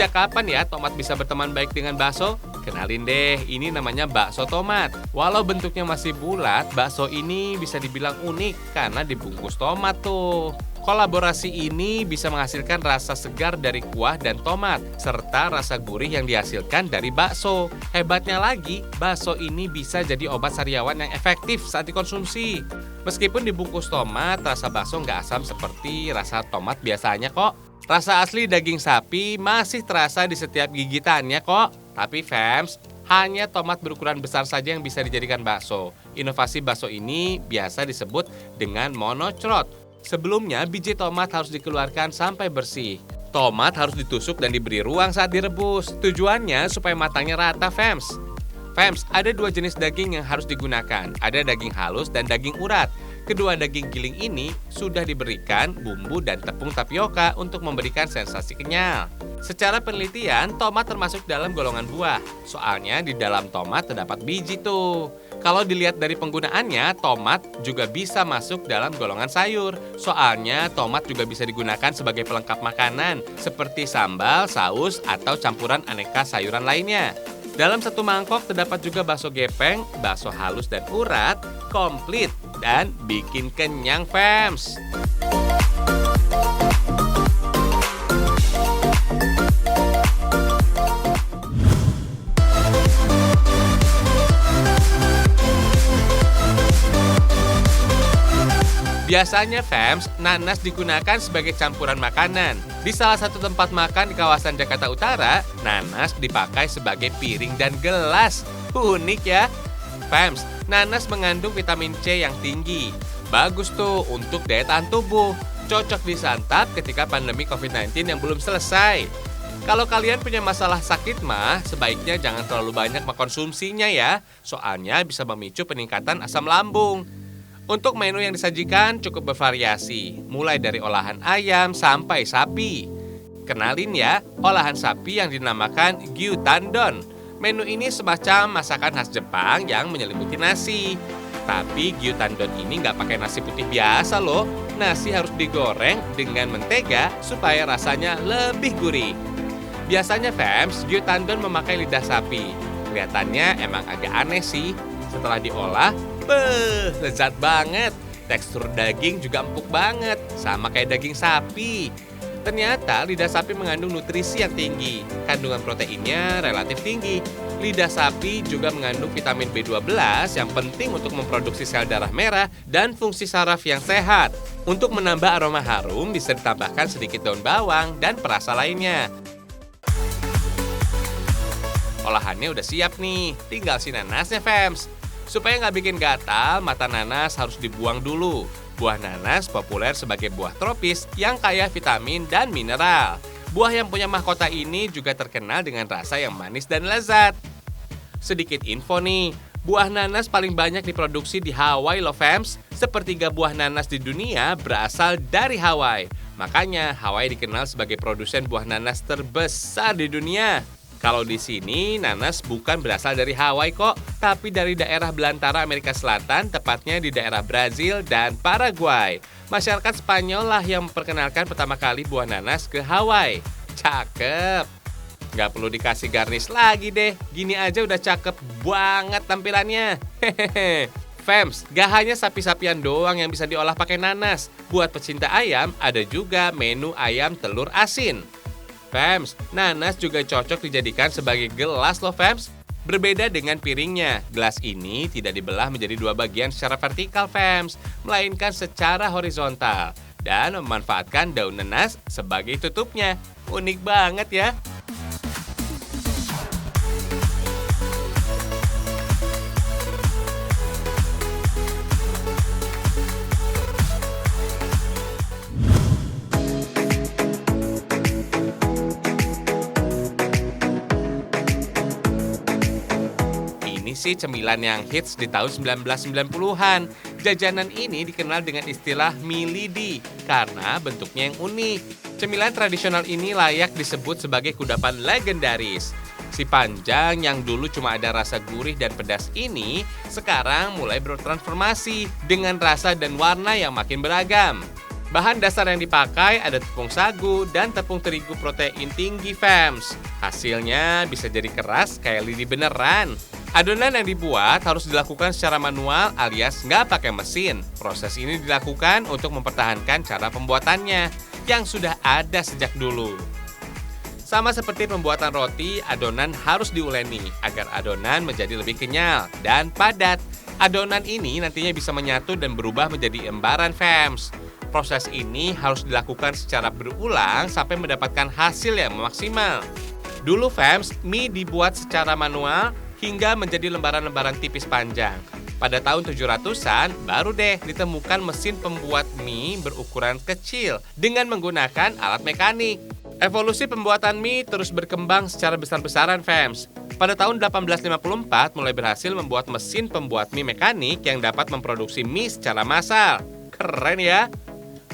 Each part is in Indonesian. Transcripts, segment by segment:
Sejak kapan ya tomat bisa berteman baik dengan bakso? Kenalin deh, ini namanya bakso tomat. Walau bentuknya masih bulat, bakso ini bisa dibilang unik karena dibungkus tomat tuh. Kolaborasi ini bisa menghasilkan rasa segar dari kuah dan tomat, serta rasa gurih yang dihasilkan dari bakso. Hebatnya lagi, bakso ini bisa jadi obat sariawan yang efektif saat dikonsumsi. Meskipun dibungkus tomat, rasa bakso nggak asam seperti rasa tomat biasanya kok. Rasa asli daging sapi masih terasa di setiap gigitannya kok. Tapi fams, hanya tomat berukuran besar saja yang bisa dijadikan bakso. Inovasi bakso ini biasa disebut dengan monocrot. Sebelumnya, biji tomat harus dikeluarkan sampai bersih. Tomat harus ditusuk dan diberi ruang saat direbus. Tujuannya supaya matangnya rata, fams. Fams, ada dua jenis daging yang harus digunakan. Ada daging halus dan daging urat. Kedua daging giling ini sudah diberikan bumbu dan tepung tapioka untuk memberikan sensasi kenyal. Secara penelitian, tomat termasuk dalam golongan buah. Soalnya di dalam tomat terdapat biji tuh. Kalau dilihat dari penggunaannya, tomat juga bisa masuk dalam golongan sayur. Soalnya tomat juga bisa digunakan sebagai pelengkap makanan, seperti sambal, saus, atau campuran aneka sayuran lainnya. Dalam satu mangkok terdapat juga bakso gepeng, bakso halus dan urat, komplit, dan bikin kenyang, fams. Biasanya, fams, nanas digunakan sebagai campuran makanan. Di salah satu tempat makan di kawasan Jakarta Utara, nanas dipakai sebagai piring dan gelas. Unik ya. Fams, nanas mengandung vitamin C yang tinggi. Bagus tuh untuk daya tahan tubuh. Cocok disantap ketika pandemi COVID-19 yang belum selesai. Kalau kalian punya masalah sakit mah, sebaiknya jangan terlalu banyak mengkonsumsinya ya. Soalnya bisa memicu peningkatan asam lambung. Untuk menu yang disajikan cukup bervariasi, mulai dari olahan ayam sampai sapi. Kenalin ya, olahan sapi yang dinamakan gyutandon. Menu ini semacam masakan khas Jepang yang menyelimuti nasi. Tapi gyutandon ini nggak pakai nasi putih biasa loh. Nasi harus digoreng dengan mentega supaya rasanya lebih gurih. Biasanya fams, gyutandon memakai lidah sapi. Kelihatannya emang agak aneh sih. Setelah diolah, lezat banget. Tekstur daging juga empuk banget, sama kayak daging sapi. Ternyata lidah sapi mengandung nutrisi yang tinggi. Kandungan proteinnya relatif tinggi. Lidah sapi juga mengandung vitamin B12 yang penting untuk memproduksi sel darah merah dan fungsi saraf yang sehat. Untuk menambah aroma harum bisa ditambahkan sedikit daun bawang dan perasa lainnya. Olahannya udah siap nih, tinggal si nanasnya, fams. Supaya nggak bikin gatal, mata nanas harus dibuang dulu. Buah nanas populer sebagai buah tropis yang kaya vitamin dan mineral. Buah yang punya mahkota ini juga terkenal dengan rasa yang manis dan lezat. Sedikit info nih, buah nanas paling banyak diproduksi di Hawaii loh, fams. Sepertiga buah nanas di dunia berasal dari Hawaii. Makanya Hawaii dikenal sebagai produsen buah nanas terbesar di dunia. Kalau di sini, nanas bukan berasal dari Hawaii kok, tapi dari daerah belantara Amerika Selatan, tepatnya di daerah Brazil dan Paraguay. Masyarakat Spanyol lah yang memperkenalkan pertama kali buah nanas ke Hawaii. Cakep! Nggak perlu dikasih garnish lagi deh, gini aja udah cakep banget tampilannya. Hehehe. Fams, gak hanya sapi-sapian doang yang bisa diolah pakai nanas. Buat pecinta ayam, ada juga menu ayam telur asin. Fams, nanas juga cocok dijadikan sebagai gelas loh, fams. Berbeda dengan piringnya, gelas ini tidak dibelah menjadi dua bagian secara vertikal, fams, melainkan secara horizontal dan memanfaatkan daun nanas sebagai tutupnya. Unik banget ya. Ini sih cemilan yang hits di tahun 1990-an. Jajanan ini dikenal dengan istilah milidi karena bentuknya yang unik. Cemilan tradisional ini layak disebut sebagai kudapan legendaris. Si panjang yang dulu cuma ada rasa gurih dan pedas ini sekarang mulai bertransformasi dengan rasa dan warna yang makin beragam. Bahan dasar yang dipakai ada tepung sagu dan tepung terigu protein tinggi fams. Hasilnya bisa jadi keras kayak lidi beneran. Adonan yang dibuat harus dilakukan secara manual alias nggak pakai mesin. Proses ini dilakukan untuk mempertahankan cara pembuatannya yang sudah ada sejak dulu. Sama seperti pembuatan roti, adonan harus diuleni agar adonan menjadi lebih kenyal dan padat. Adonan ini nantinya bisa menyatu dan berubah menjadi embaran fams. Proses ini harus dilakukan secara berulang sampai mendapatkan hasil yang maksimal. Dulu fams, mie dibuat secara manual hingga menjadi lembaran-lembaran tipis panjang. Pada tahun 700-an, baru deh ditemukan mesin pembuat mie berukuran kecil dengan menggunakan alat mekanik. Evolusi pembuatan mie terus berkembang secara besar-besaran fams. Pada tahun 1854 mulai berhasil membuat mesin pembuat mie mekanik yang dapat memproduksi mie secara massal. Keren ya!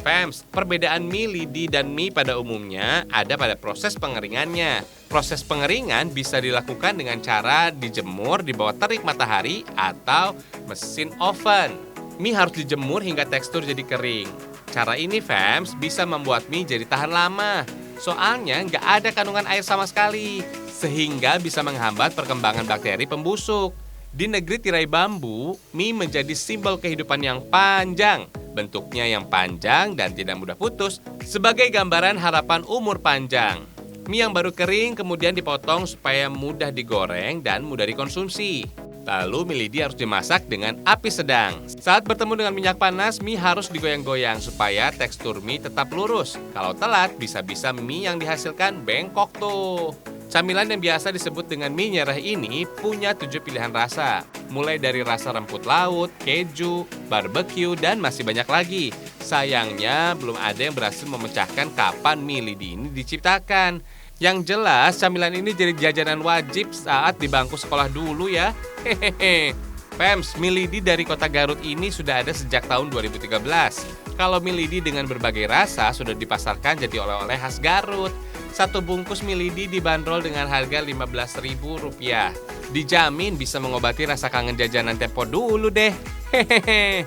Fams, perbedaan mie lidi dan mie pada umumnya ada pada proses pengeringannya. Proses pengeringan bisa dilakukan dengan cara dijemur di bawah terik matahari atau mesin oven. Mie harus dijemur hingga tekstur jadi kering. Cara ini fams bisa membuat mie jadi tahan lama. Soalnya nggak ada kandungan air sama sekali, sehingga bisa menghambat perkembangan bakteri pembusuk. Di negeri tirai bambu, mie menjadi simbol kehidupan yang panjang. Bentuknya yang panjang dan tidak mudah putus, sebagai gambaran harapan umur panjang. Mie yang baru kering kemudian dipotong supaya mudah digoreng dan mudah dikonsumsi. Lalu mie lidi harus dimasak dengan api sedang. Saat bertemu dengan minyak panas, mie harus digoyang-goyang supaya tekstur mie tetap lurus. Kalau telat, bisa-bisa mie yang dihasilkan bengkok tuh. Camilan yang biasa disebut dengan mie nyerah ini punya 7 pilihan rasa. Mulai dari rasa rumput laut, keju, barbecue, dan masih banyak lagi. Sayangnya, belum ada yang berhasil memecahkan kapan mie lidi ini diciptakan. Yang jelas, camilan ini jadi jajanan wajib saat di bangku sekolah dulu ya. Hehehe. Fams, mie lidi dari kota Garut ini sudah ada sejak tahun 2013. Kalau mie lidi dengan berbagai rasa sudah dipasarkan jadi oleh-oleh khas Garut. Satu bungkus mie lidi dibanderol dengan harga Rp15.000. Dijamin bisa mengobati rasa kangen jajanan tempo dulu deh. Hehehe.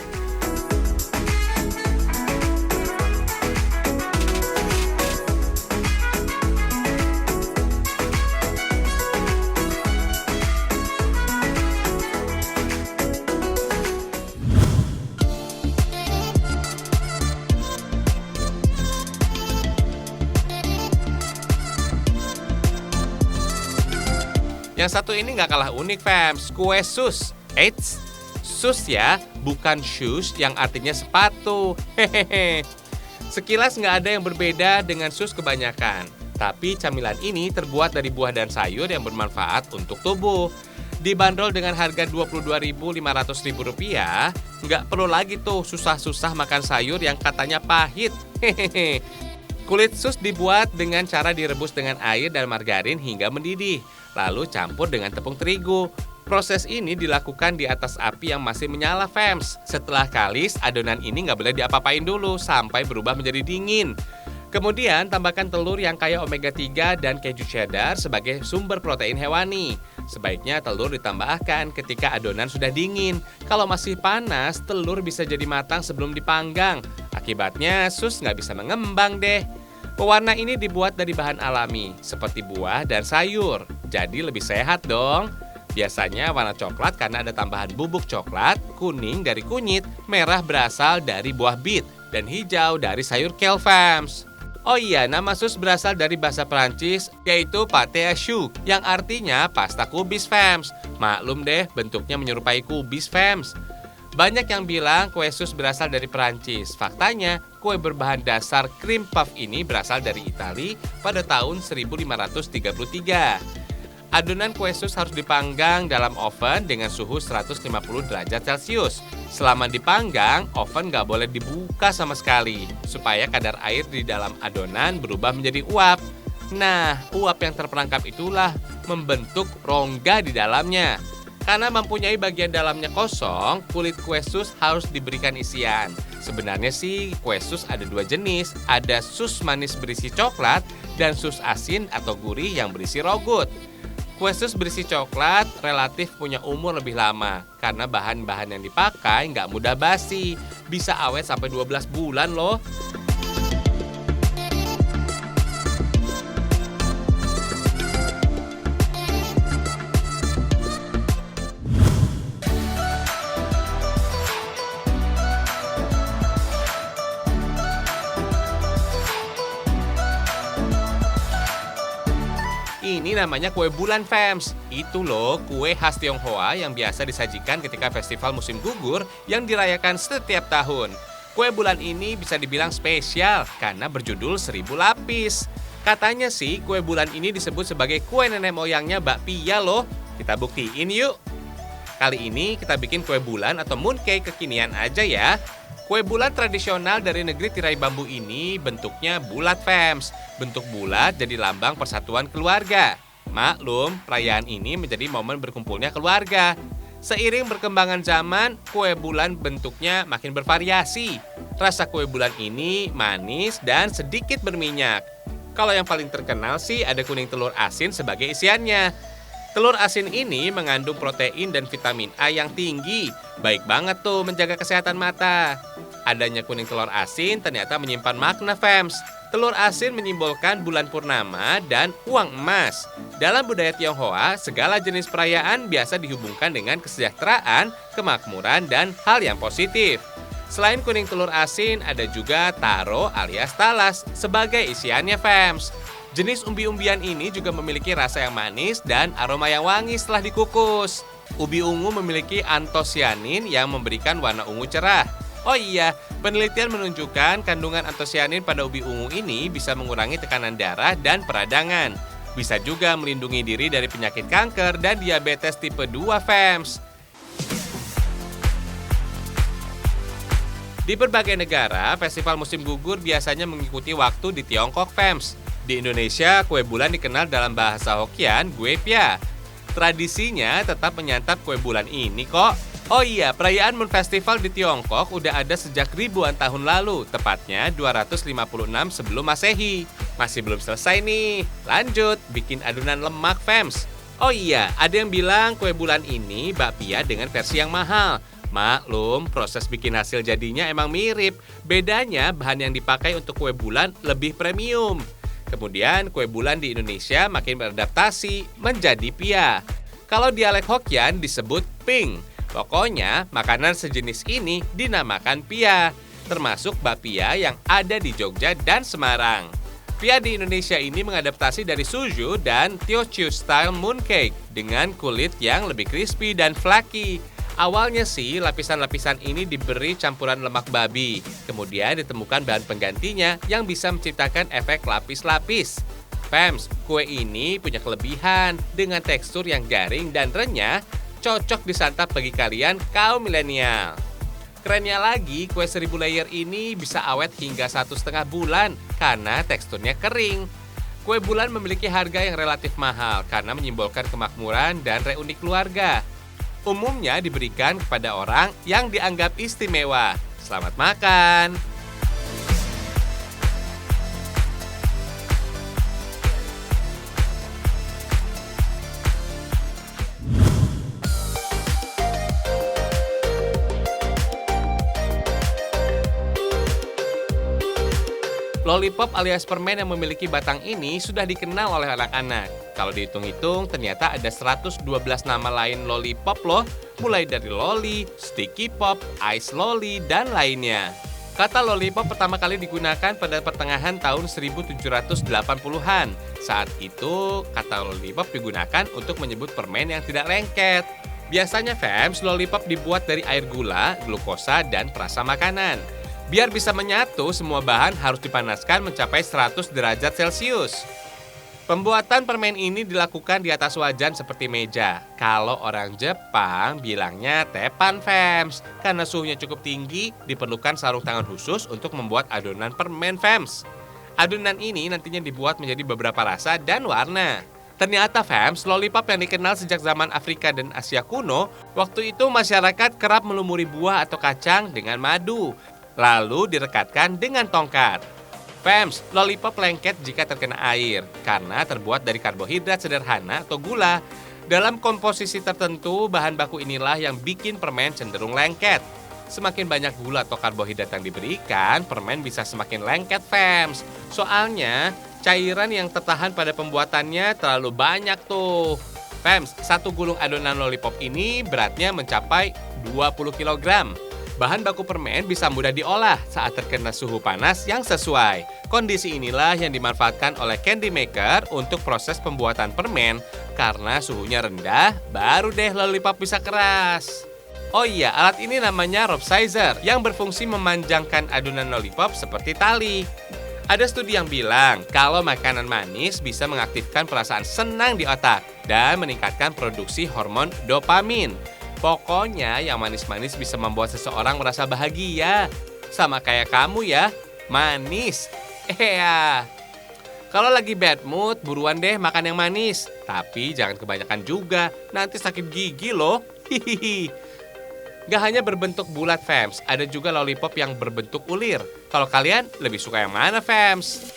Yang satu ini nggak kalah unik fams, kue sus. Eits, sus ya, bukan shoes yang artinya sepatu. Hehehe. Sekilas nggak ada yang berbeda dengan sus kebanyakan. Tapi camilan ini terbuat dari buah dan sayur yang bermanfaat untuk tubuh. Dibanderol dengan harga Rp22.500, nggak perlu lagi tuh susah-susah makan sayur yang katanya pahit. Hehehe. Kulit sus dibuat dengan cara direbus dengan air dan margarin hingga mendidih, lalu campur dengan tepung terigu. Proses ini dilakukan di atas api yang masih menyala fams. Setelah kalis, adonan ini nggak boleh diapa-apain dulu sampai berubah menjadi dingin. Kemudian tambahkan telur yang kaya omega 3 dan keju cheddar sebagai sumber protein hewani. Sebaiknya telur ditambahkan ketika adonan sudah dingin. Kalau masih panas, telur bisa jadi matang sebelum dipanggang. Akibatnya sus nggak bisa mengembang deh. Pewarna ini dibuat dari bahan alami, seperti buah dan sayur. Jadi lebih sehat dong. Biasanya warna coklat karena ada tambahan bubuk coklat, kuning dari kunyit, merah berasal dari buah bit, dan hijau dari sayur kale fams. Oh iya, nama sus berasal dari bahasa Perancis, yaitu pâte à choux, yang artinya pasta kubis fams. Maklum deh, bentuknya menyerupai kubis fams. Banyak yang bilang kue sus berasal dari Perancis. Faktanya, kue berbahan dasar krim puff ini berasal dari Italia pada tahun 1533. Adonan kue sus harus dipanggang dalam oven dengan suhu 150 derajat Celcius. Selama dipanggang, oven nggak boleh dibuka sama sekali, supaya kadar air di dalam adonan berubah menjadi uap. Nah, uap yang terperangkap itulah membentuk rongga di dalamnya. Karena mempunyai bagian dalamnya kosong, kulit kue sus harus diberikan isian. Sebenarnya sih kue sus ada dua jenis, ada sus manis berisi coklat dan sus asin atau gurih yang berisi rogut. Kue sus berisi coklat relatif punya umur lebih lama karena bahan-bahan yang dipakai nggak mudah basi, bisa awet sampai 12 bulan loh. Ini namanya kue bulan, Fems. Itu loh kue khas Tionghoa yang biasa disajikan ketika festival musim gugur yang dirayakan setiap tahun. Kue bulan ini bisa dibilang spesial karena berjudul 1000 lapis. Katanya sih kue bulan ini disebut sebagai kue nenek moyangnya bakpia loh. Kita buktiin yuk. Kali ini kita bikin kue bulan atau mooncake kekinian aja ya. Kue bulan tradisional dari negeri tirai bambu ini bentuknya bulat, Fems. Bentuk bulat jadi lambang persatuan keluarga. Maklum, perayaan ini menjadi momen berkumpulnya keluarga. Seiring berkembangan zaman, kue bulan bentuknya makin bervariasi. Rasa kue bulan ini manis dan sedikit berminyak. Kalau yang paling terkenal sih ada kuning telur asin sebagai isiannya. Telur asin ini mengandung protein dan vitamin A yang tinggi. Baik banget tuh menjaga kesehatan mata. Adanya kuning telur asin ternyata menyimpan makna, Fems. Telur asin menyimbolkan bulan purnama dan uang emas. Dalam budaya Tionghoa, segala jenis perayaan biasa dihubungkan dengan kesejahteraan, kemakmuran, dan hal yang positif. Selain kuning telur asin, ada juga taro alias talas sebagai isiannya, Fems. Jenis umbi-umbian ini juga memiliki rasa yang manis dan aroma yang wangi setelah dikukus. Ubi ungu memiliki antosianin yang memberikan warna ungu cerah. Oh iya, penelitian menunjukkan kandungan antosianin pada ubi ungu ini bisa mengurangi tekanan darah dan peradangan. Bisa juga melindungi diri dari penyakit kanker dan diabetes tipe 2, Fems. Di berbagai negara, festival musim gugur biasanya mengikuti waktu di Tiongkok, Fems. Di Indonesia, kue bulan dikenal dalam bahasa Hokkien Gue Pia. Tradisinya tetap menyantap kue bulan ini kok. Oh iya, perayaan Moon Festival di Tiongkok udah ada sejak ribuan tahun lalu, tepatnya 256 sebelum Masehi. Masih belum selesai nih, lanjut bikin adonan lemak, Fems. Oh iya, ada yang bilang kue bulan ini bakpia dengan versi yang mahal. Maklum, proses bikin hasil jadinya emang mirip. Bedanya bahan yang dipakai untuk kue bulan lebih premium. Kemudian kue bulan di Indonesia makin beradaptasi menjadi pia. Kalau dialek Hokkien disebut ping. Pokoknya makanan sejenis ini dinamakan pia, termasuk bakpia yang ada di Jogja dan Semarang. Pia di Indonesia ini mengadaptasi dari suju dan Teochew style mooncake dengan kulit yang lebih crispy dan flaky. Awalnya sih lapisan-lapisan ini diberi campuran lemak babi. Kemudian ditemukan bahan penggantinya yang bisa menciptakan efek lapis-lapis. Fems, kue ini punya kelebihan dengan tekstur yang garing dan renyah, cocok disantap bagi kalian kaum milenial. Kerennya lagi, kue 1000 layer ini bisa awet hingga 1,5 bulan karena teksturnya kering. Kue bulan memiliki harga yang relatif mahal karena menyimbolkan kemakmuran dan reuni keluarga. Umumnya diberikan kepada orang yang dianggap istimewa. Selamat makan! Lollipop alias permen yang memiliki batang ini sudah dikenal oleh anak-anak. Kalau dihitung-hitung, ternyata ada 112 nama lain lollipop loh, mulai dari lolly, sticky pop, ice lolly, dan lainnya. Kata lollipop pertama kali digunakan pada pertengahan tahun 1780-an. Saat itu, kata lollipop digunakan untuk menyebut permen yang tidak lengket. Biasanya, Fems, lollipop dibuat dari air gula, glukosa, dan perasa makanan. Biar bisa menyatu, semua bahan harus dipanaskan mencapai 100 derajat Celcius. Pembuatan permen ini dilakukan di atas wajan seperti meja. Kalau orang Jepang bilangnya tepan, Fems. Karena suhunya cukup tinggi, diperlukan sarung tangan khusus untuk membuat adonan permen, Fems. Adonan ini nantinya dibuat menjadi beberapa rasa dan warna. Ternyata, Fems, lollipop yang dikenal sejak zaman Afrika dan Asia kuno, waktu itu masyarakat kerap melumuri buah atau kacang dengan madu, lalu direkatkan dengan tongkat. Fems, lollipop lengket jika terkena air karena terbuat dari karbohidrat sederhana atau gula. Dalam komposisi tertentu, bahan baku inilah yang bikin permen cenderung lengket. Semakin banyak gula atau karbohidrat yang diberikan, permen bisa semakin lengket, Fems. Soalnya, cairan yang tertahan pada pembuatannya terlalu banyak tuh. Fems, satu gulung adonan lollipop ini beratnya mencapai 20 kg. Bahan baku permen bisa mudah diolah saat terkena suhu panas yang sesuai. Kondisi inilah yang dimanfaatkan oleh candy maker untuk proses pembuatan permen. Karena suhunya rendah, baru deh lollipop bisa keras. Oh iya, alat ini namanya rope sizer yang berfungsi memanjangkan adonan lollipop seperti tali. Ada studi yang bilang kalau makanan manis bisa mengaktifkan perasaan senang di otak dan meningkatkan produksi hormon dopamin. Pokoknya yang manis-manis bisa membuat seseorang merasa bahagia. Sama kayak kamu ya, manis. Iya. Kalau lagi bad mood, buruan deh makan yang manis. Tapi jangan kebanyakan juga, nanti sakit gigi loh. Hihihi. Gak hanya berbentuk bulat, fams, ada juga lollipop yang berbentuk ulir. Kalau kalian lebih suka yang mana, fams?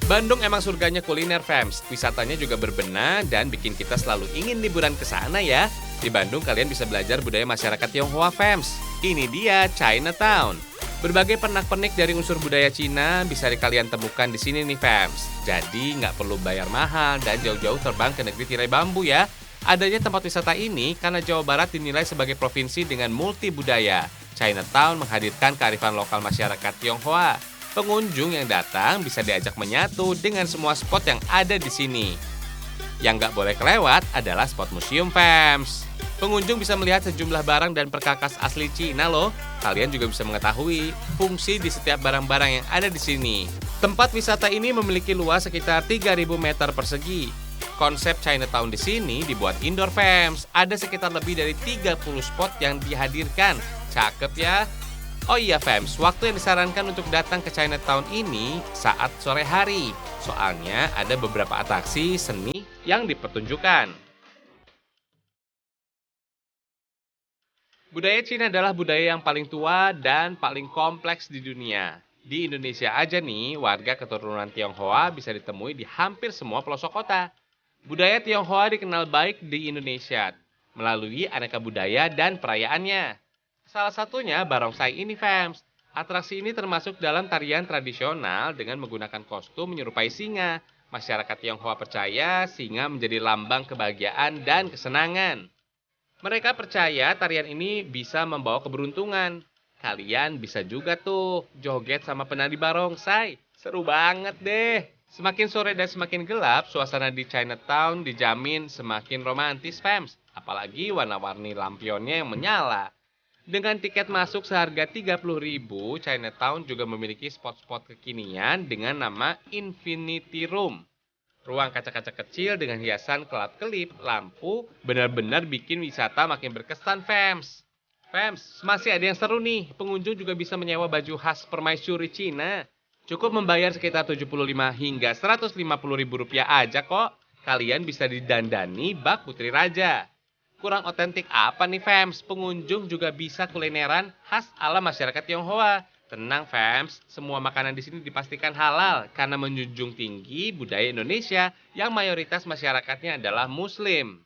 Bandung emang surganya kuliner, fams. Wisatanya juga berbenah dan bikin kita selalu ingin liburan ke sana ya. Di Bandung kalian bisa belajar budaya masyarakat Tionghoa, fams. Ini dia Chinatown. Berbagai pernak-pernik dari unsur budaya Cina bisa kalian temukan di sini nih, fams. Jadi nggak perlu bayar mahal dan jauh-jauh terbang ke negeri tirai bambu ya. Adanya tempat wisata ini karena Jawa Barat dinilai sebagai provinsi dengan multi budaya. Chinatown menghadirkan kearifan lokal masyarakat Tionghoa. Pengunjung yang datang bisa diajak menyatu dengan semua spot yang ada di sini. Yang nggak boleh kelewat adalah spot museum, fams. Pengunjung bisa melihat sejumlah barang dan perkakas asli Cina loh. Kalian juga bisa mengetahui fungsi di setiap barang-barang yang ada di sini. Tempat wisata ini memiliki luas sekitar 3.000 meter persegi. Konsep Chinatown di sini dibuat indoor, fams. Ada sekitar lebih dari 30 spot yang dihadirkan. Cakep ya. Oh iya, fams, waktu yang disarankan untuk datang ke Chinatown ini saat sore hari. Soalnya ada beberapa atraksi seni yang dipertunjukkan. Budaya Cina adalah budaya yang paling tua dan paling kompleks di dunia. Di Indonesia aja nih, warga keturunan Tionghoa bisa ditemui di hampir semua pelosok kota. Budaya Tionghoa dikenal baik di Indonesia melalui aneka budaya dan perayaannya. Salah satunya barongsai ini, fams. Atraksi ini termasuk dalam tarian tradisional dengan menggunakan kostum menyerupai singa. Masyarakat Tionghoa percaya singa menjadi lambang kebahagiaan dan kesenangan. Mereka percaya tarian ini bisa membawa keberuntungan. Kalian bisa juga tuh joget sama penari barongsai. Seru banget deh. Semakin sore dan semakin gelap, suasana di Chinatown dijamin semakin romantis, fams. Apalagi warna-warni lampionnya yang menyala. Dengan tiket masuk seharga 30.000, Chinatown juga memiliki spot-spot kekinian dengan nama Infinity Room. Ruang kaca-kaca kecil dengan hiasan kelap-kelip lampu benar-benar bikin wisata makin berkesan, fams. Fams, masih ada yang seru nih. Pengunjung juga bisa menyewa baju khas permaisuri Cina. Cukup membayar sekitar 75 hingga 150.000 rupiah aja kok. Kalian bisa didandani bak putri raja. Kurang otentik apa nih, fams? Pengunjung juga bisa kulineran khas ala masyarakat Tionghoa. Tenang, fams, semua makanan di sini dipastikan halal karena menjunjung tinggi budaya Indonesia yang mayoritas masyarakatnya adalah Muslim.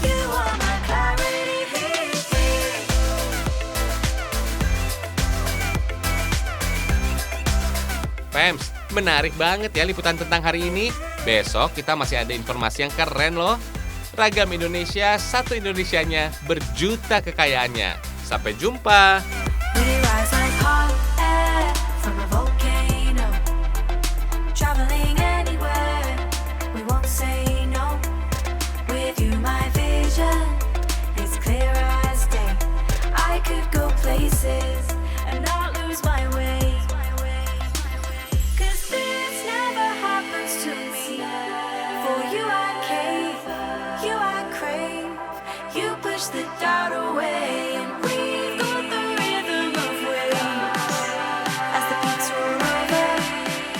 You are my clarity. Fams, menarik banget ya liputan tentang hari ini. Besok kita masih ada informasi yang keren loh. Ragam Indonesia, satu Indonesianya, berjuta kekayaannya. Sampai jumpa. We rise like hot air from a volcano. Traveling anywhere, we won't say no. With you, my vision is clear as day. I could go places and not lose my way. 'Cause this never happens to me. For you, I cave, you, I crave. You push the doubt away.